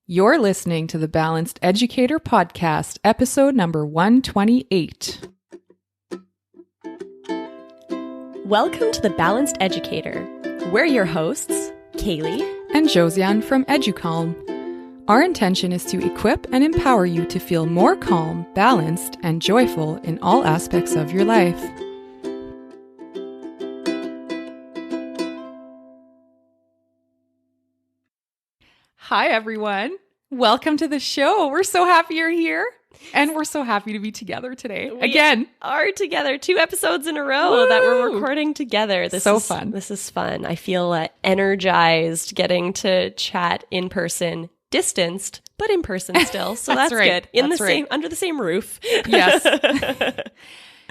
You're listening to the Balanced Educator Podcast, episode number 128. Welcome to the Balanced Educator. We're your hosts, Kaylee and Josiane from EduCalm. Our intention is to equip and empower you to feel more calm, balanced, and joyful in all aspects of your life. Hi, everyone. Welcome to the show. We're so happy you're here, and we're so happy to be together today. Again. We are together 2 episodes in a row that we're recording together. This is fun. This is fun. I feel energized getting to chat in person, distanced, but in person still. So that's right. good. Under the same roof. Yes.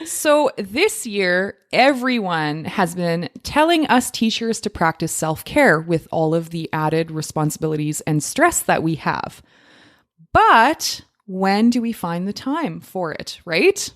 So this year, everyone has been telling us teachers to practice self-care with all of the added responsibilities and stress that we have. But when do we find the time for it, right?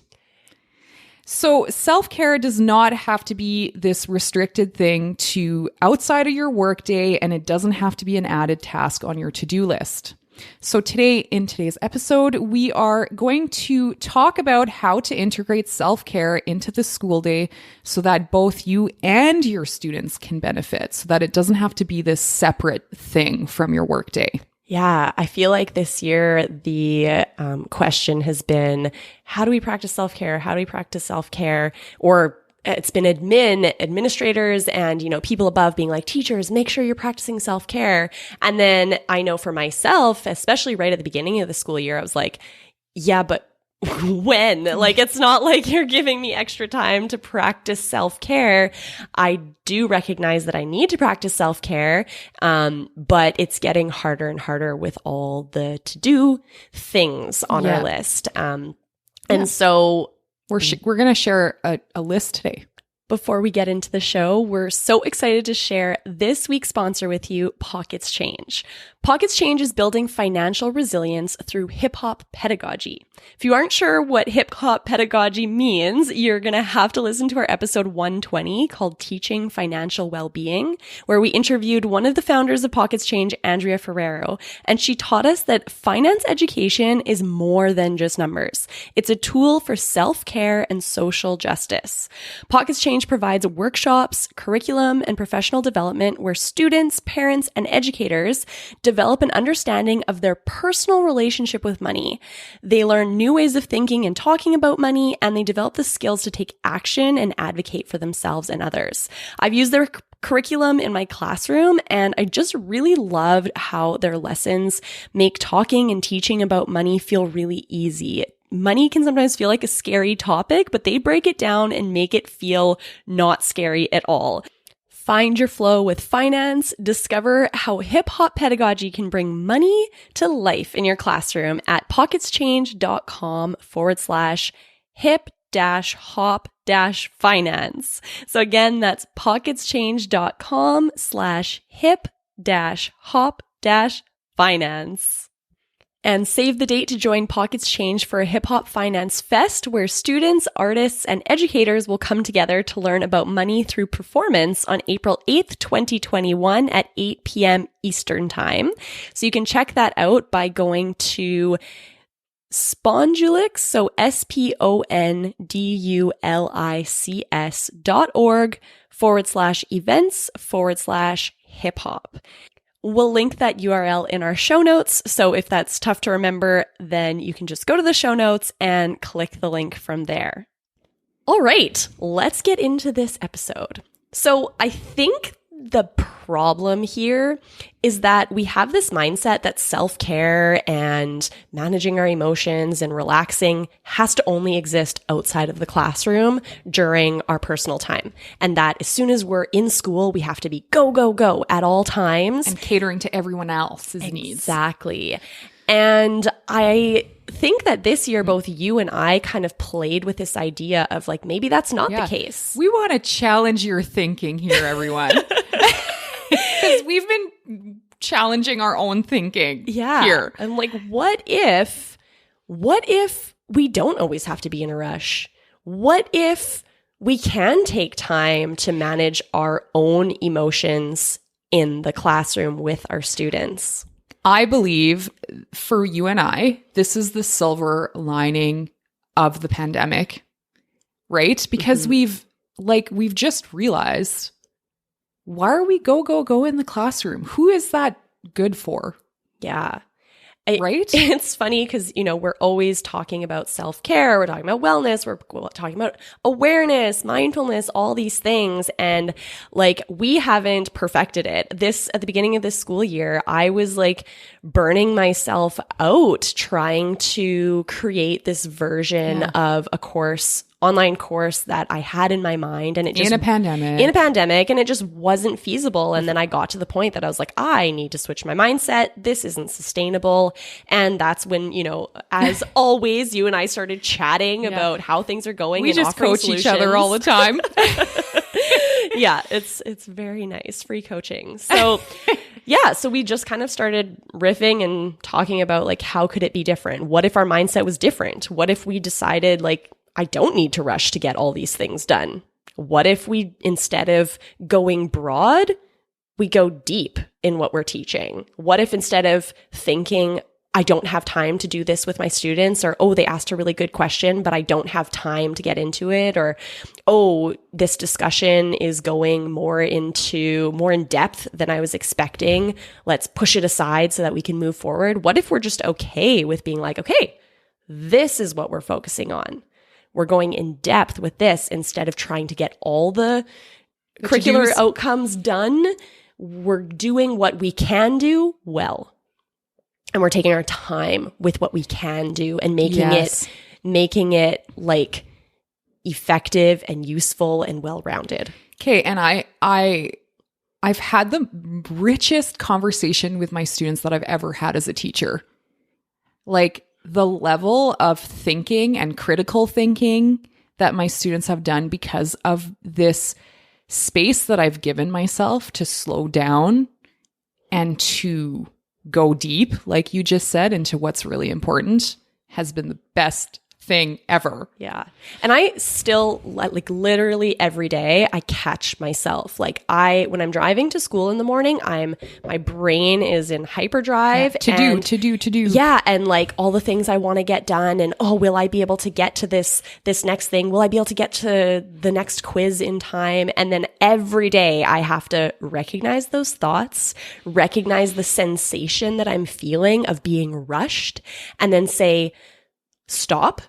So self-care does not have to be this restricted thing to outside of your workday, and it doesn't have to be an added task on your to-do list. So in today's episode, we are going to talk about how to integrate self-care into the school day so that both you and your students can benefit, so that it doesn't have to be this separate thing from your workday. Yeah, I feel like this year the question has been, how do we practice self-care? How do we practice self-care? Or it's been administrators and, people above being like, teachers, make sure you're practicing self-care. And then I know for myself, especially right at the beginning of the school year, I was like, yeah, but when? Like, it's not like you're giving me extra time to practice self-care. I do recognize that I need to practice self-care, but it's getting harder and harder with all the to-do things on our list. So we're going to share a list today. Before we get into the show, we're so excited to share this week's sponsor with you, Pockets Change. Pockets Change is building financial resilience through hip-hop pedagogy. If you aren't sure what hip-hop pedagogy means, you're going to have to listen to our episode 120 called Teaching Financial Wellbeing, where we interviewed one of the founders of Pockets Change, Andrea Ferrero, and she taught us that finance education is more than just numbers. It's a tool for self-care and social justice. Pockets Change provides workshops, curriculum, and professional development where students, parents, and educators develop an understanding of their personal relationship with money. They learn new ways of thinking and talking about money, and they develop the skills to take action and advocate for themselves and others. I've used their curriculum in my classroom, and I just really loved how their lessons make talking and teaching about money feel really easy. Money can sometimes feel like a scary topic, but they break it down and make it feel not scary at all. Find your flow with finance. Discover how hip-hop pedagogy can bring money to life in your classroom at pocketschange.com/hip-hop-finance. So again, that's pocketschange.com/hip-hop-finance. And save the date to join Pockets Change for a Hip Hop Finance Fest, where students, artists, and educators will come together to learn about money through performance on April 8th, 2021 at 8 p.m. Eastern Time. So you can check that out by going to Spondulix, so spondulix.org/events/hip-hop. We'll link that URL in our show notes, so if that's tough to remember, then you can just go to the show notes and click the link from there. All right, let's get into this episode. So I think the problem here is that we have this mindset that self-care and managing our emotions and relaxing has to only exist outside of the classroom during our personal time. And that as soon as we're in school, we have to be go, go, go at all times. And catering to everyone else's needs. Exactly. And I think that this year, both you and I kind of played with this idea of like, maybe that's not the case. We want to challenge your thinking here, everyone. Because we've been challenging our own thinking here. I'm like, what if we don't always have to be in a rush? What if we can take time to manage our own emotions in the classroom with our students? I believe for you and I, this is the silver lining of the pandemic, right? Because we've just realized, why are we go in the classroom? Who is that good for? Yeah. Right? It's funny because, we're always talking about self-care. We're talking about wellness. We're talking about awareness, mindfulness, all these things. And we haven't perfected it. At the beginning of this school year, I was burning myself out trying to create this version of a online course that I had in my mind, and it just in a pandemic, and it just wasn't feasible. And then I got to the point that I was like, I need to switch my mindset. This isn't sustainable. And that's when, as always, you and I started chatting about how things are going. We and just coach solutions. each other all the time. Yeah, it's very nice. Free coaching. So so we just kind of started riffing and talking about how could it be different? What if our mindset was different? What if we decided I don't need to rush to get all these things done? What if we, instead of going broad, we go deep in what we're teaching? What if instead of thinking, I don't have time to do this with my students, or, oh, they asked a really good question, but I don't have time to get into it, or, oh, this discussion is going more in depth than I was expecting. Let's push it aside so that we can move forward. What if we're just okay with being okay, this is what we're focusing on. We're going in depth with this instead of trying to get all the curricular outcomes done. We're doing what we can do well. And we're taking our time with what we can do and making it effective and useful and well-rounded. Okay. And I've had the richest conversation with my students that I've ever had as a teacher. The level of thinking and critical thinking that my students have done because of this space that I've given myself to slow down and to go deep, like you just said, into what's really important has been the best thing ever. Yeah. And I still, literally every day, I catch myself. When I'm driving to school in the morning, my brain is in hyperdrive. To do. Yeah. And all the things I want to get done. And, oh, will I be able to get to this next thing? Will I be able to get to the next quiz in time? And then every day I have to recognize those thoughts, recognize the sensation that I'm feeling of being rushed, and then say, stop.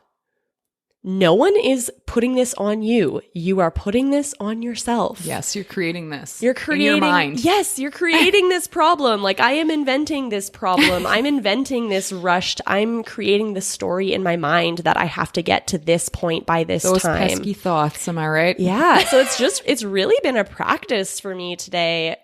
No one is putting this on you. You are putting this on yourself. Yes, you're creating this. You're creating in your mind. Yes, you're creating this problem. I am inventing this problem. I'm inventing this rushed. I'm creating the story in my mind that I have to get to this point by this time. Those pesky thoughts, am I right? Yeah. So it's really been a practice for me today,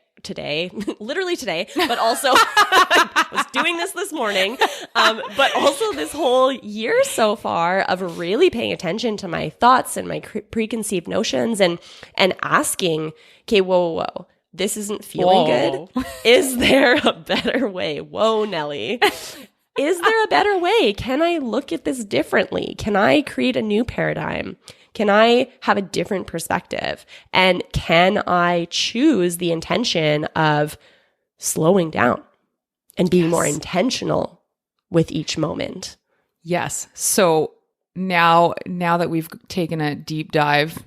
literally today, but also I was doing this morning, but also this whole year so far of really paying attention to my thoughts and my preconceived notions and asking, okay, whoa, this isn't feeling good. Is there a better way? Whoa, Nelly. Is there a better way? Can I look at this differently? Can I create a new paradigm? Can I have a different perspective? And can I choose the intention of slowing down and being more intentional with each moment? Yes. So now that we've taken a deep dive,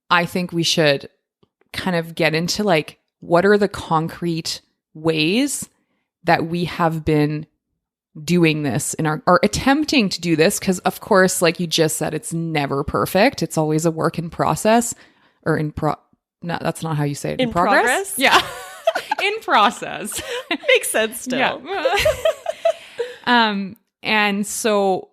I think we should kind of get into what are the concrete ways that we have been doing this in our attempting to do this, because of course, like you just said, it's never perfect. It's always a work in process, or no, that's not how you say it. In progress? Yeah. In process. Makes sense still. Yeah. And so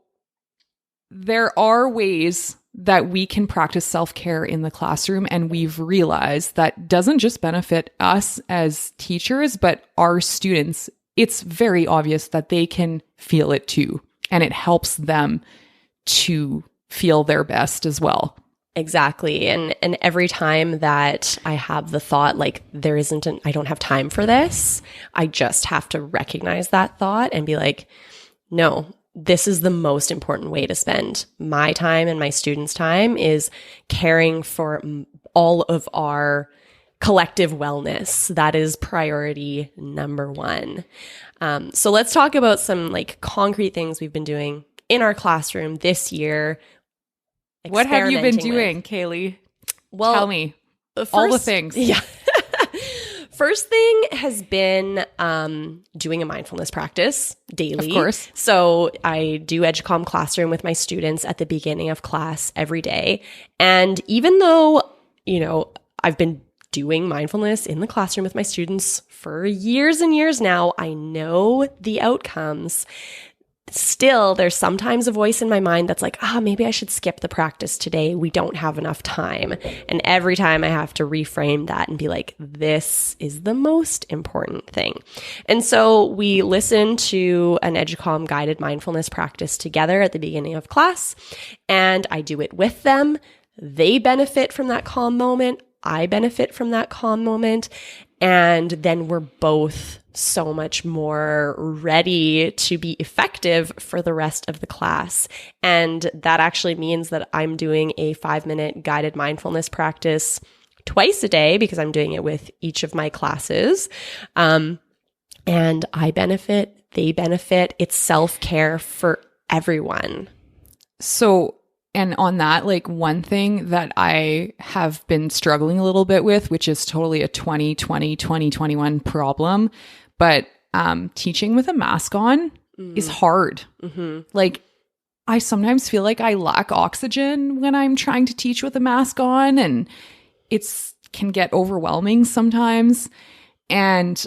there are ways that we can practice self-care in the classroom, and we've realized that doesn't just benefit us as teachers, but our students. It's very obvious that they can feel it too, and it helps them to feel their best as well. Exactly. And every time that I have the thought, I don't have time for this, I just have to recognize that thought and be like, no, this is the most important way to spend my time and my students' time, is caring for all of our collective wellness. That is priority number one. So let's talk about some like concrete things we've been doing in our classroom this year. What have you been doing, Kaylee? Well, tell me all the things. Yeah. First thing has been doing a mindfulness practice daily. Of course. So I do EduComm Classroom with my students at the beginning of class every day. And even though, I've been doing mindfulness in the classroom with my students for years and years now, I know the outcomes. Still, there's sometimes a voice in my mind that's like, maybe I should skip the practice today. We don't have enough time. And every time I have to reframe that and be like, this is the most important thing. And so we listen to an EduComm guided mindfulness practice together at the beginning of class, and I do it with them. They benefit from that calm moment. I benefit from that calm moment. And then we're both so much more ready to be effective for the rest of the class. And that actually means that I'm doing a 5-minute guided mindfulness practice twice a day because I'm doing it with each of my classes. And I benefit, they benefit. It's self-care for everyone. So, and on that, like one thing that I have been struggling a little bit with, which is totally a 2020, 2021 problem, but teaching with a mask on is hard. Mm-hmm. Like I sometimes feel like I lack oxygen when I'm trying to teach with a mask on, and can get overwhelming sometimes. And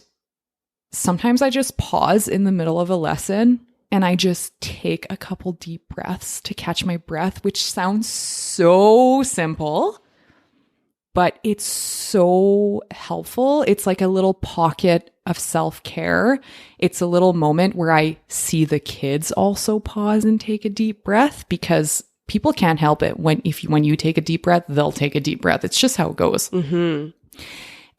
sometimes I just pause in the middle of a lesson and I just take a couple deep breaths to catch my breath, which sounds so simple, but it's so helpful. It's like a little pocket of self-care. It's a little moment where I see the kids also pause and take a deep breath, because people can't help it. When you take a deep breath, they'll take a deep breath. It's just how it goes. Mm-hmm.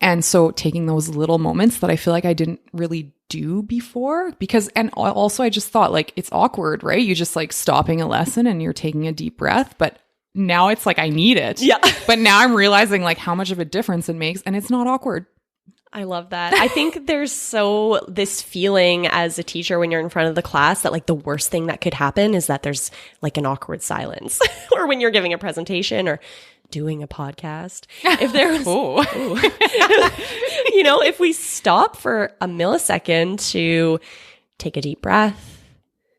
And so taking those little moments that I feel like I didn't really do before, and also I just thought like it's awkward, right? You just like stopping a lesson and you're taking a deep breath, but now it's like I need it. Yeah. But now I'm realizing like how much of a difference it makes, and it's not awkward. I love that. I think there's this feeling as a teacher when you're in front of the class that like the worst thing that could happen is that there's like an awkward silence or when you're giving a presentation or doing a podcast. If there was, if we stop for a millisecond to take a deep breath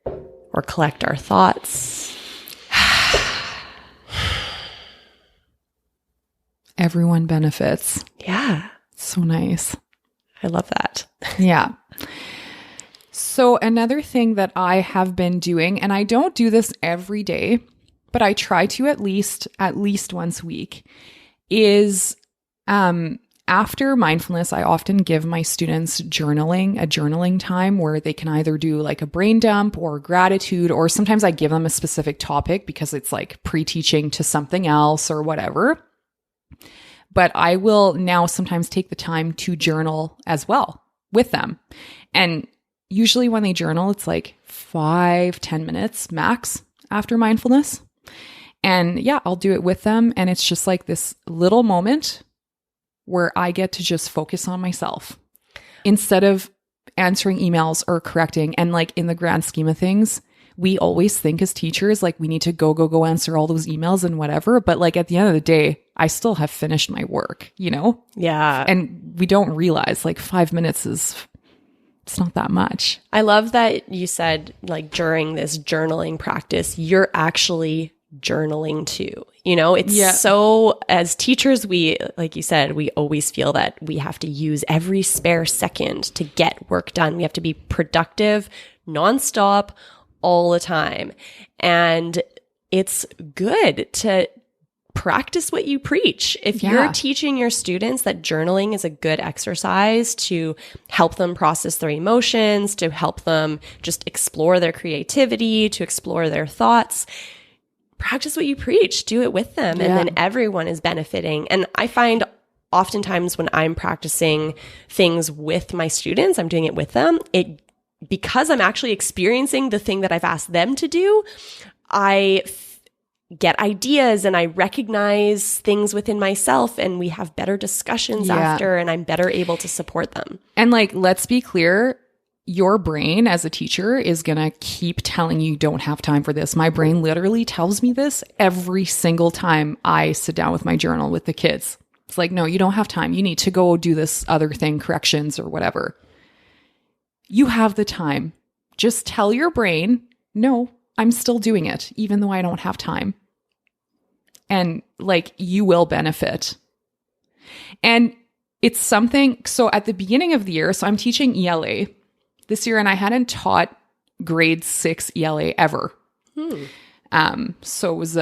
or collect our thoughts. Everyone benefits. Yeah. So nice. I love that. Yeah. So another thing that I have been doing, and I don't do this every day, but I try to at least once a week, is after mindfulness, I often give my students a journaling time where they can either do like a brain dump or gratitude, or sometimes I give them a specific topic because it's like pre-teaching to something else or whatever. But I will now sometimes take the time to journal as well with them. And usually when they journal, it's like 5-10 minutes max after mindfulness. And yeah, I'll do it with them. And it's just like this little moment where I get to just focus on myself instead of answering emails or correcting. And like in the grand scheme of things, we always think as teachers, like we need to go answer all those emails and whatever. But like at the end of the day, I still have finished my work, Yeah. And we don't realize like 5 minutes it's not that much. I love that you said like during this journaling practice, you're actually journaling too. So as teachers, we, like you said, we always feel that we have to use every spare second to get work done. We have to be productive, nonstop, all the time. And it's good to practice what you preach. If you're teaching your students that journaling is a good exercise to help them process their emotions, to help them just explore their creativity, to explore their thoughts, practice what you preach, do it with them. And then everyone is benefiting. And I find oftentimes when I'm practicing things with my students, I'm doing it with them, because I'm actually experiencing the thing that I've asked them to do, I get ideas and I recognize things within myself, and we have better discussions after, and I'm better able to support them. And like, let's be clear, your brain as a teacher is going to keep telling you don't have time for this. My brain literally tells me this every single time I sit down with my journal with the kids. It's like, no, you don't have time. You need to go do this other thing, corrections or whatever. You have the time. Just tell your brain, no, I'm still doing it, even though I don't have time. And like, you will benefit. And it's something, so at the beginning of the year, so I'm teaching ELA this year, and I hadn't taught grade 6 ELA ever. So it was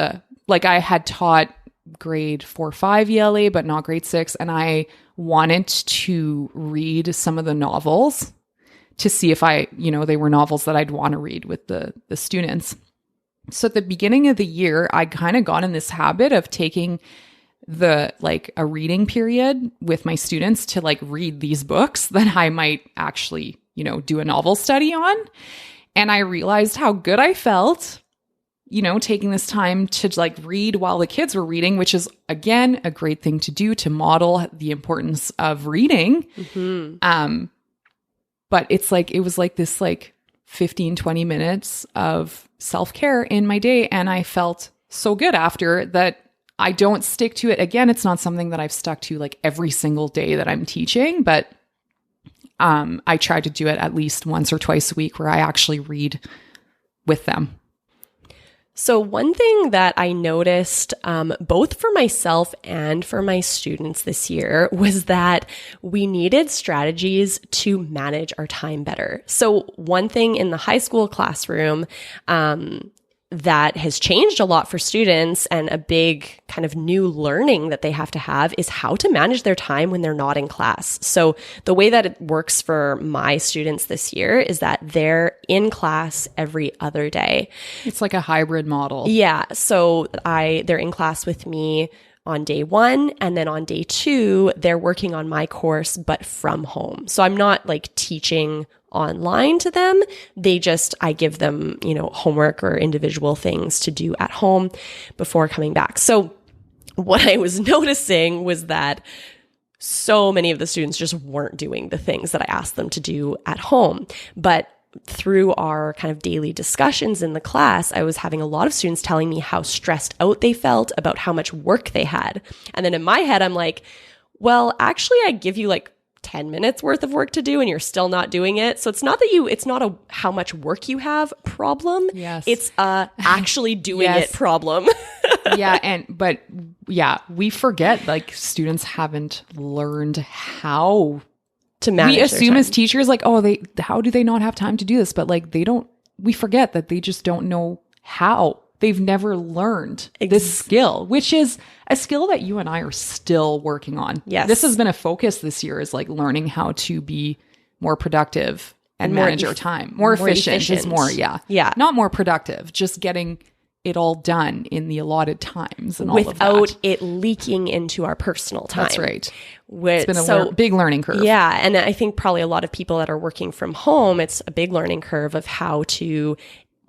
like I had taught grade 4, 5 ELA, but not grade 6. And I wanted to read some of the novels to see if they were novels that I'd want to read with the students. So at the beginning of the year, I kind of got in this habit of taking a reading period with my students to like read these books that I might actually, do a novel study on. And I realized how good I felt, taking this time to like read while the kids were reading, which is again, a great thing to do to model the importance of reading. Mm-hmm. But it was like this 15, 20 minutes of self-care in my day. And I felt so good after that. I don't stick to it. Again, it's not something that I've stuck to like every single day that I'm teaching, but I try to do it at least once or twice a week where I actually read with them. So one thing that I noticed both for myself and for my students this year was that we needed strategies to manage our time better. So one thing in the high school classroom that has changed a lot for students, and a big kind of new learning that they have to have, is how to manage their time when they're not in class. So the way that it works for my students this year is that they're in class every other day. It's like a hybrid model. Yeah. So they're in class with me on day 1, and then on day 2, they're working on my course, but from home. So I'm not like teaching online to them. I give them, homework or individual things to do at home before coming back. So what I was noticing was that so many of the students just weren't doing the things that I asked them to do at home. But through our kind of daily discussions in the class, I was having a lot of students telling me how stressed out they felt about how much work they had. And then in my head, I'm like, well, actually, I give you like 10 minutes worth of work to do and you're still not doing it. So it's not a how much work you have problem. Yes. It's actually doing it problem. We forget, like, students haven't learned how to manage. We assume as teachers, like, how do they not have time to do this? But like, we forget that they just don't know how. They've never learned this skill, which is a skill that you and I are still working on. Yes. This has been a focus this year, is like learning how to be more productive and manage our time. More efficient is more, Yeah. Not more productive, just getting it all done in the allotted times and all of that. Without it leaking into our personal time. That's right. It's been a big learning curve. Yeah. And I think probably a lot of people that are working from home, it's a big learning curve of how to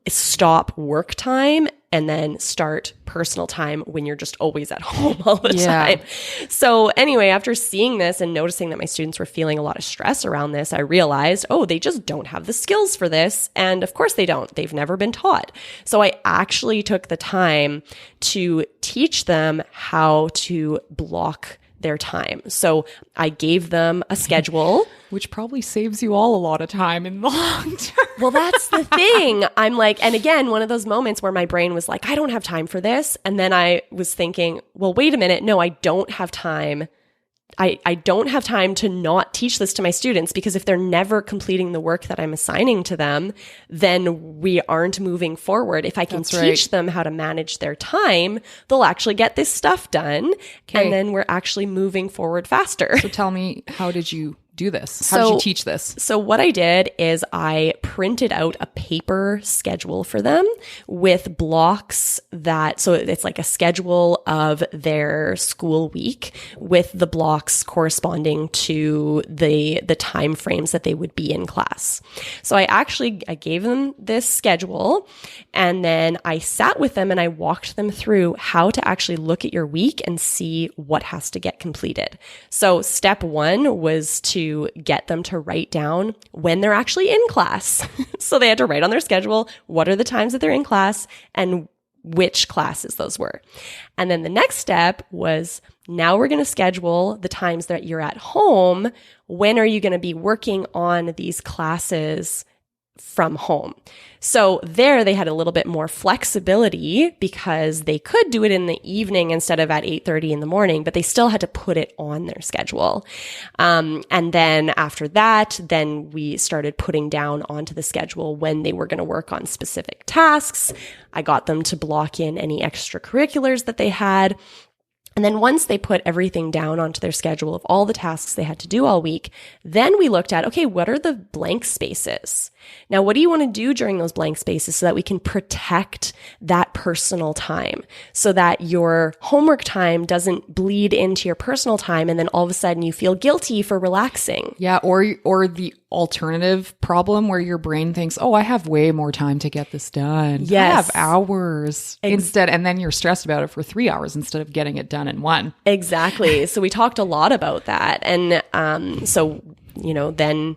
stop work time and then start personal time when you're just always at home all the time. So anyway, after seeing this and noticing that my students were feeling a lot of stress around this, I realized, they just don't have the skills for this. And of course they don't. They've never been taught. So I actually took the time to teach them how to block their time. So I gave them a schedule. Which probably saves you all a lot of time in the long term. Well, that's the thing. I'm like, and again, one of those moments where my brain was like, I don't have time for this. And then I was thinking, well, wait a minute. No, I don't have time. I don't have time to not teach this to my students, because if they're never completing the work that I'm assigning to them, then we aren't moving forward. If I can teach them how to manage their time, they'll actually get this stuff done. Okay. And then we're actually moving forward faster. So tell me, how did you do this? How did you teach this? So what I did is I printed out a paper schedule for them with blocks so it's like a schedule of their school week with the blocks corresponding to the time frames that they would be in class. So I gave them this schedule, and then I sat with them and I walked them through how to actually look at your week and see what has to get completed. So step 1 was to to get them to write down when they're actually in class. So they had to write on their schedule, what are the times that they're in class and which classes those were. And then the next step was, now we're going to schedule the times that you're at home. When are you going to be working on these classes from home? So there they had a little bit more flexibility because they could do it in the evening instead of at 8:30 in the morning, but they still had to put it on their schedule. And then after that, then we started putting down onto the schedule when they were going to work on specific tasks. I got them to block in any extracurriculars that they had. And then once they put everything down onto their schedule of all the tasks they had to do all week, then we looked at, okay, what are the blank spaces? Now, what do you want to do during those blank spaces so that we can protect that personal time so that your homework time doesn't bleed into your personal time and then all of a sudden you feel guilty for relaxing? Yeah, or the alternative problem where your brain thinks, oh, I have way more time to get this done. Yes. I have hours instead. And then you're stressed about it for 3 hours instead of getting it done in one. Exactly. So we talked a lot about that. And then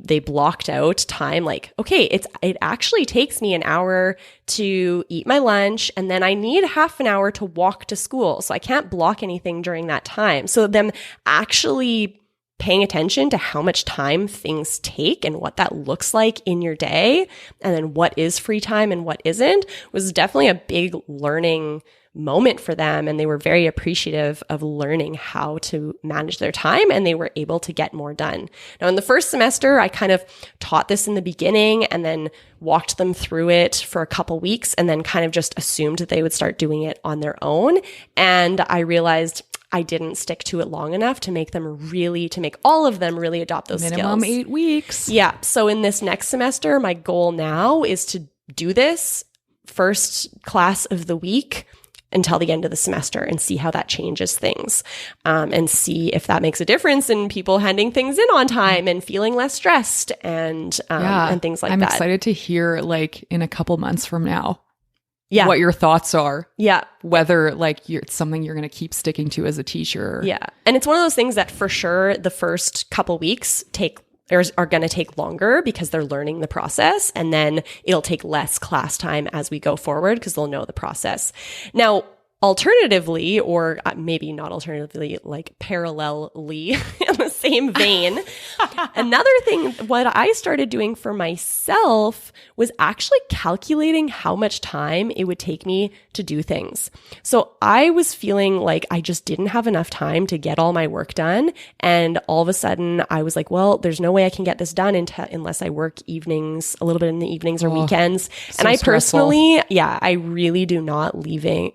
they blocked out time like, okay, it actually takes me an hour to eat my lunch and then I need half an hour to walk to school. So I can't block anything during that time. So them actually paying attention to how much time things take and what that looks like in your day, and then what is free time and what isn't, was definitely a big learning moment for them. And they were very appreciative of learning how to manage their time, and they were able to get more done. Now, in the first semester, I kind of taught this in the beginning and then walked them through it for a couple weeks and then kind of just assumed that they would start doing it on their own. And I realized I didn't stick to it long enough to make all of them really adopt those Minimum skills. 8 weeks. Yeah. So in this next semester, my goal now is to do this first class of the week until the end of the semester and see how that changes things, and see if that makes a difference in people handing things in on time and feeling less stressed and things like that. I'm excited to hear like in a couple months from now. Yeah. What your thoughts are. Yeah. Whether like it's something you're going to keep sticking to as a teacher. Yeah. And it's one of those things that for sure the first couple weeks are going to take longer because they're learning the process, and then it'll take less class time as we go forward because they'll know the process. Now, alternatively, or maybe not alternatively, like parallelly in the same vein, another thing, what I started doing for myself was actually calculating how much time it would take me to do things. So I was feeling like I just didn't have enough time to get all my work done. And all of a sudden I was like, well, there's no way I can get this done unless I work evenings, a little bit in the evenings or weekends. So and I stressful. personally, I really do not leaving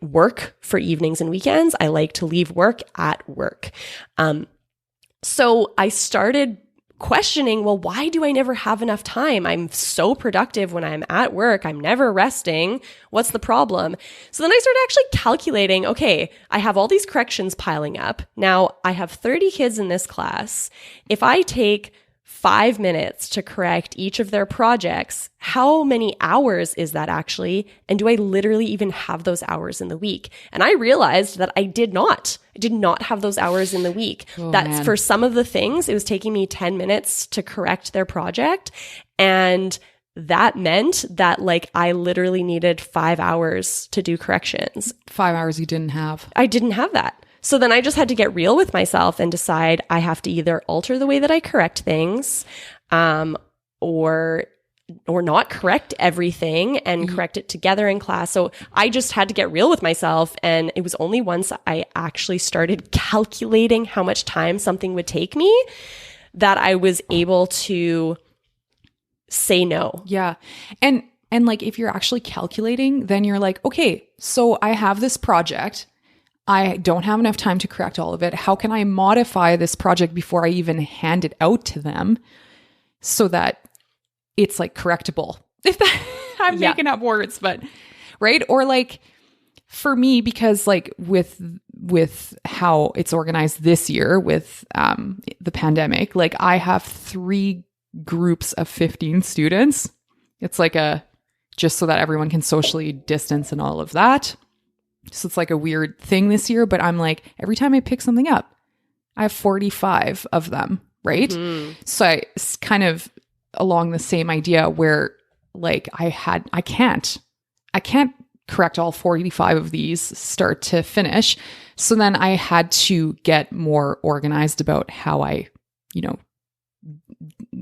work for evenings and weekends. I like to leave work at work. So I started questioning, well, why do I never have enough time? I'm so productive when I'm at work. I'm never resting. What's the problem? So then I started actually calculating, okay, I have all these corrections piling up. Now I have 30 kids in this class. If I take 5 minutes to correct each of their projects, how many hours is that actually? And do I literally even have those hours in the week? And I realized that I did not have those hours in the week. That's for some of the things, it was taking me 10 minutes to correct their project. And that meant that like I literally needed 5 hours to do corrections. 5 hours you didn't have. I didn't have that. So then I just had to get real with myself and decide I have to either alter the way that I correct things, or not correct everything and correct it together in class. So I just had to get real with myself. And it was only once I actually started calculating how much time something would take me that I was able to say no. Yeah. And like if you're actually calculating, then you're like, okay, so I have this project. I don't have enough time to correct all of it. How can I modify this project before I even hand it out to them so that it's like correctable? If that, I'm making up words, but right. Or like for me, because like with how it's organized this year with the pandemic, like I have 3 groups of 15 students. It's like just so that everyone can socially distance and all of that. So it's like a weird thing this year, but I'm like, every time I pick something up, I have 45 of them, right? So it's kind of along the same idea where like I can't correct all 45 of these start to finish. So then I had to get more organized about how I,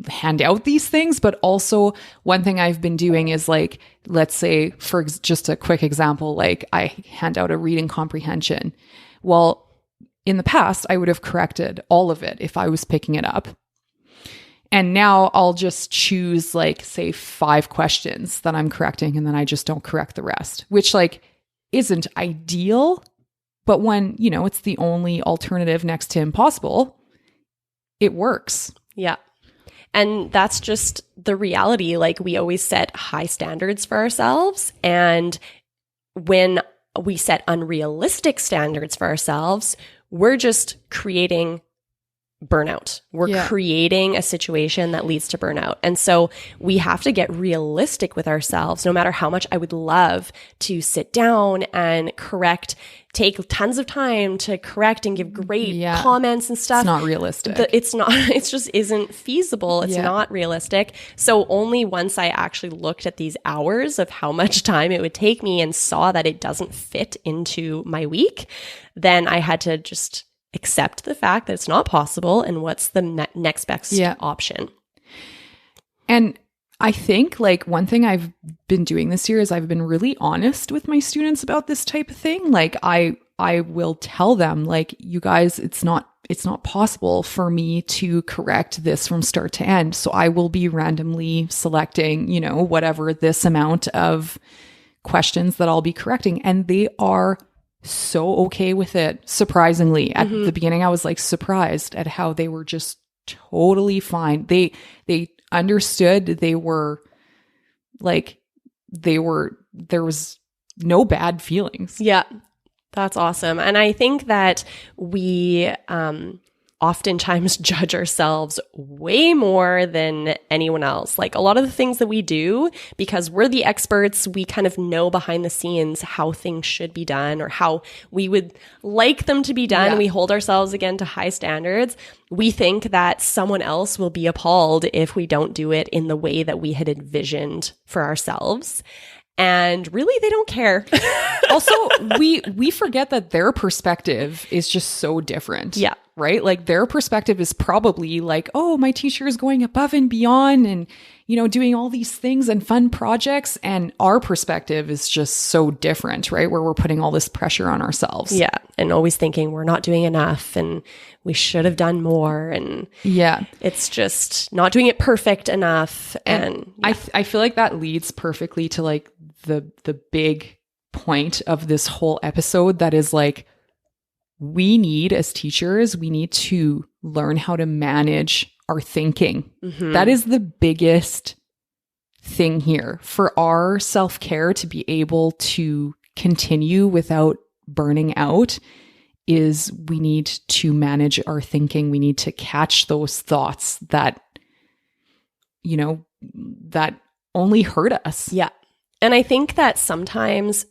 hand out these things. But also one thing I've been doing is like, let's say for just a quick example, like I hand out a reading comprehension. Well, in the past, I would have corrected all of it if I was picking it up. And now I'll just choose like, say 5 questions that I'm correcting, and then I just don't correct the rest, which like isn't ideal. But when, it's the only alternative next to impossible, it works. Yeah. And that's just the reality. Like we always set high standards for ourselves. And when we set unrealistic standards for ourselves, we're just creating burnout. We're creating a situation that leads to burnout. And so we have to get realistic with ourselves, no matter how much I would love to sit down and take tons of time to correct and give great comments and stuff. It's not realistic. It just isn't feasible. It's not realistic. So only once I actually looked at these hours of how much time it would take me and saw that it doesn't fit into my week, then I had to just accept the fact that it's not possible and what's the next best option. And I think like one thing I've been doing this year is I've been really honest with my students about this type of thing. Like I will tell them like, you guys, it's not possible for me to correct this from start to end. So I will be randomly selecting, whatever this amount of questions that I'll be correcting. And they are so okay with it. Surprisingly, at the beginning, I was like surprised at how they were just totally fine. They understood. There was no bad feelings. Yeah, that's awesome. And I think that we oftentimes judge ourselves way more than anyone else. Like a lot of the things that we do, because we're the experts, we kind of know behind the scenes how things should be done or how we would like them to be done. And we hold ourselves again to high standards. We think that someone else will be appalled if we don't do it in the way that we had envisioned for ourselves. And really, they don't care. Also, we forget that their perspective is just so different. Yeah. Right? Like their perspective is probably like, oh, my teacher is going above and beyond and, doing all these things and fun projects. And our perspective is just so different, right? Where we're putting all this pressure on ourselves. Yeah. And always thinking we're not doing enough and we should have done more. And it's just not doing it perfect enough. And I feel like that leads perfectly to like the big point of this whole episode that is like, as teachers, we need to learn how to manage our thinking. That is the biggest thing here for our self-care to be able to continue without burning out. Is we need to manage our thinking. We need to catch those thoughts that, that only hurt us. Yeah. And I think that sometimes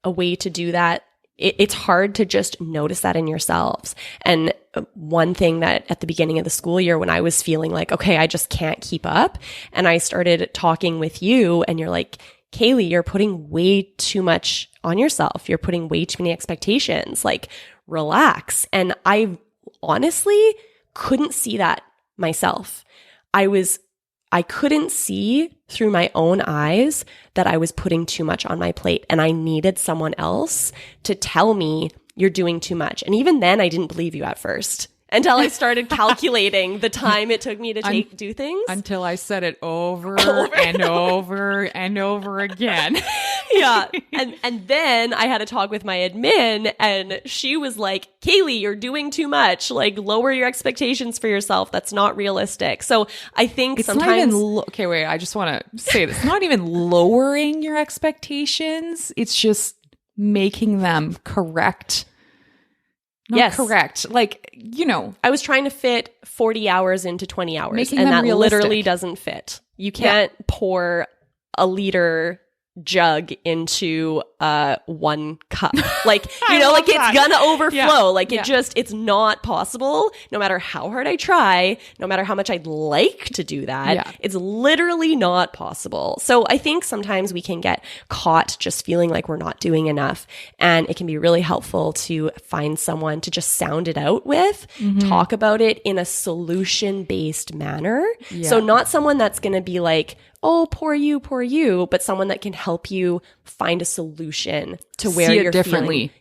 a way to do that, it's hard to just notice that in yourselves. And one thing that at the beginning of the school year, when I was feeling like, okay, I just can't keep up, and I started talking with you and you're like, Kaylee, you're putting way too much on yourself. You're putting way too many expectations. Like, relax. And I honestly couldn't see that myself. I couldn't see through my own eyes that I was putting too much on my plate, and I needed someone else to tell me you're doing too much. And even then I didn't believe you at first until I started calculating the time it took me to do things. Until I said it over and over and over again. Yeah. And then I had to talk with my admin, and she was like, Kaylee, you're doing too much. Like, lower your expectations for yourself. That's not realistic. So I think it's sometimes... okay, wait. I just want to say this. It's not even lowering your expectations. It's just making them correct. Correct. Like, I was trying to fit 40 hours into 20 hours, making and them that realistic. literally doesn't fit. You can't pour a liter jug into one cup. Like, you know, like it's gonna overflow. Yeah. Like it's not possible. No matter how hard I try, no matter how much I'd like to do that, it's literally not possible. So I think sometimes we can get caught just feeling like we're not doing enough. And it can be really helpful to find someone to just sound it out with, talk about it in a solution-based manner. Yeah. So not someone that's going to be like, oh, poor you, but someone that can help you find a solution to where you're differently.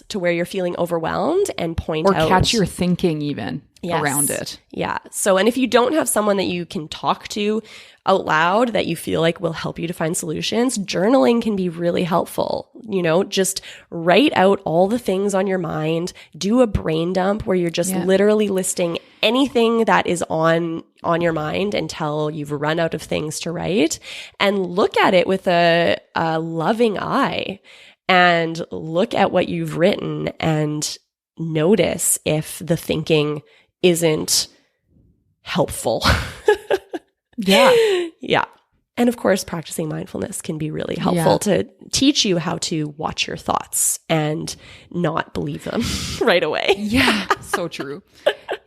To where you're feeling overwhelmed and point out. Or catch your thinking even around it. Yeah. So, and if you don't have someone that you can talk to out loud that you feel like will help you to find solutions, journaling can be really helpful. You know, just write out all the things on your mind, do a brain dump where you're just literally listing anything that is on your mind until you've run out of things to write, and look at it with a loving eye and look at what you've written and notice if the thinking isn't helpful. Yeah. And of course, practicing mindfulness can be really helpful to teach you how to watch your thoughts and not believe them right away. Yeah, so true.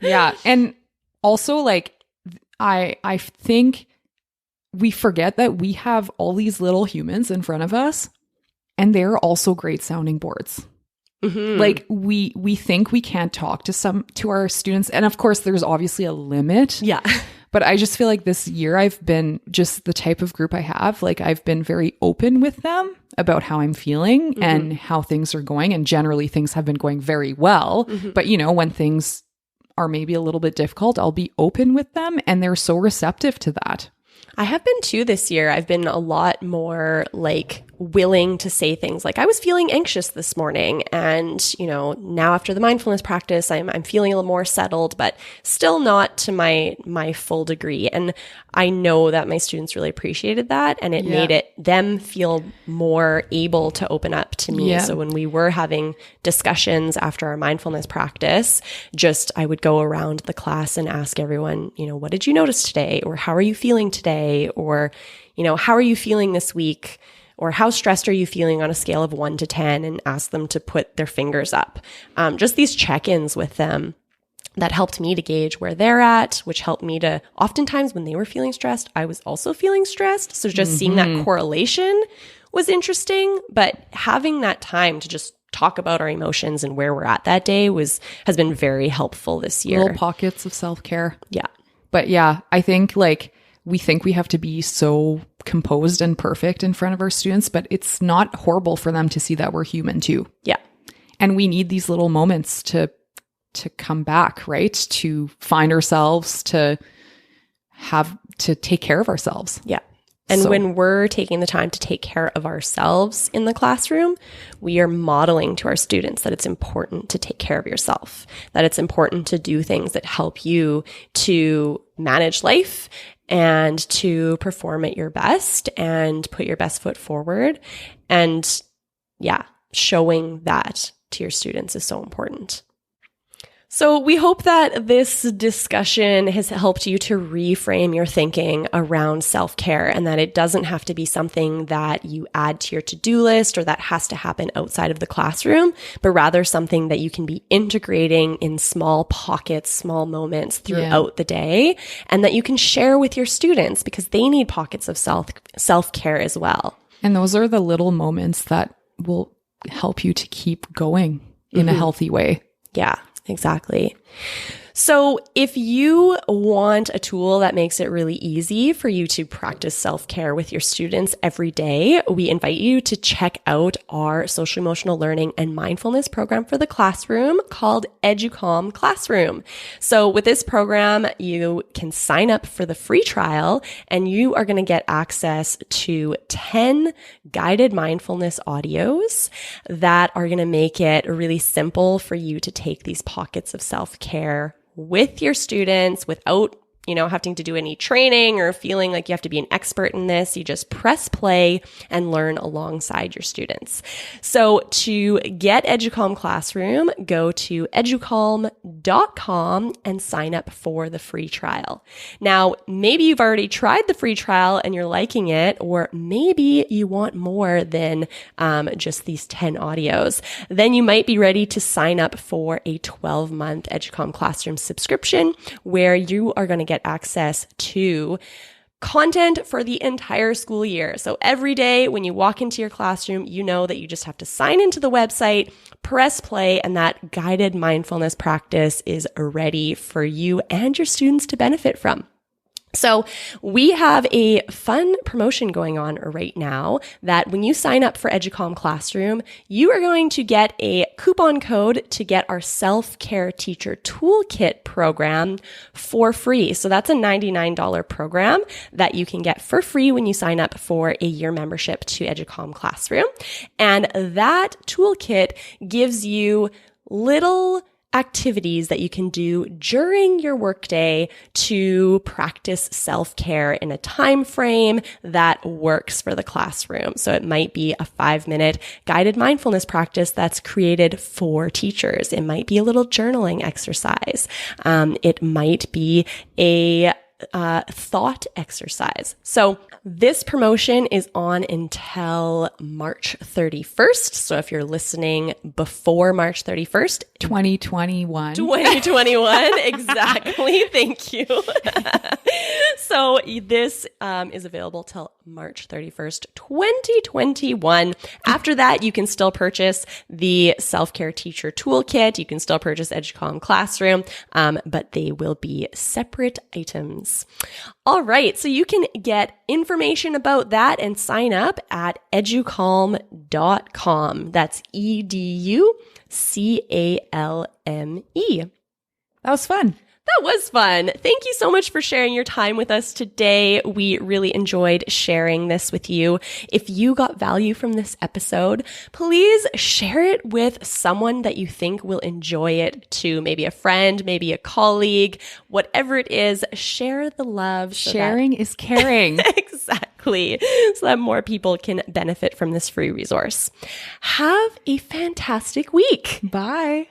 Yeah. And also, like, I think we forget that we have all these little humans in front of us, and they're also great sounding boards. Like we think we can't talk to our students. And of course, there's obviously a limit. Yeah. But I just feel like this year I've been just the type of group I have. Like, I've been very open with them about how I'm feeling and how things are going. And generally things have been going very well. But, you know, when things are maybe a little bit difficult, I'll be open with them. And they're so receptive to that. I have been too this year. I've been a lot more like willing to say things like, I was feeling anxious this morning, and, you know, now after the mindfulness practice, I'm feeling a little more settled, but still not to my full degree. And I know that my students really appreciated that, and it made them feel more able to open up to me. So when we were having discussions after our mindfulness practice, I would go around the class and ask everyone, you know, what did you notice today? Or how are you feeling today? Or, you know, how are you feeling this week? Or how stressed are you feeling on a scale of 1 to 10, and ask them to put their fingers up. Just these check-ins with them that helped me to gauge where they're at, which helped me to, oftentimes when they were feeling stressed, I was also feeling stressed. So just seeing that correlation was interesting, but having that time to just talk about our emotions and where we're at that day has been very helpful this year. Little pockets of self-care. Yeah. But yeah, I think we think we have to be so composed and perfect in front of our students, but it's not horrible for them to see that we're human too. Yeah. And we need these little moments to come back, right? To find ourselves, to take care of ourselves. Yeah. And when we're taking the time to take care of ourselves in the classroom, we are modeling to our students that it's important to take care of yourself, that it's important to do things that help you to manage life and to perform at your best and put your best foot forward. And showing that to your students is so important. So we hope that this discussion has helped you to reframe your thinking around self-care, and that it doesn't have to be something that you add to your to-do list or that has to happen outside of the classroom, but rather something that you can be integrating in small pockets, small moments throughout the day, and that you can share with your students because they need pockets of self-care as well. And those are the little moments that will help you to keep going in a healthy way. Yeah. Exactly. So if you want a tool that makes it really easy for you to practice self-care with your students every day, we invite you to check out our social emotional learning and mindfulness program for the classroom called EduCalm Classroom. So with this program, you can sign up for the free trial, and you are going to get access to 10 guided mindfulness audios that are going to make it really simple for you to take these pockets of self-care with your students without, having to do any training or feeling like you have to be an expert in this. You just press play and learn alongside your students. So to get Educalm Classroom, go to educalm.com and sign up for the free trial. Now, maybe you've already tried the free trial and you're liking it, or maybe you want more than just these 10 audios. Then you might be ready to sign up for a 12-month Educalm Classroom subscription where you are going to get access to content for the entire school year. So every day when you walk into your classroom, you know that you just have to sign into the website, press play, and that guided mindfulness practice is ready for you and your students to benefit from. So we have a fun promotion going on right now that when you sign up for Educalm Classroom, you are going to get a coupon code to get our self-care teacher toolkit program for free. So that's a $99 program that you can get for free when you sign up for a year membership to Educalm Classroom. And that toolkit gives you little activities that you can do during your workday to practice self-care in a time frame that works for the classroom. So it might be a 5-minute guided mindfulness practice that's created for teachers. It might be a little journaling exercise. It might be a thought exercise. So this promotion is on until March 31st. So if you're listening before March 31st, 2021. 2021, exactly. Thank you. So this is available till March 31st, 2021. After that, you can still purchase the Self-Care Teacher Toolkit. You can still purchase Educalm Classroom, but they will be separate items. All right, so you can get information about that and sign up at educalm.com. That's EduCalme. That was fun. That was fun. Thank you so much for sharing your time with us today. We really enjoyed sharing this with you. If you got value from this episode, please share it with someone that you think will enjoy it too. Maybe a friend, maybe a colleague, whatever it is, share the love. Sharing is caring. Exactly. So that more people can benefit from this free resource. Have a fantastic week. Bye.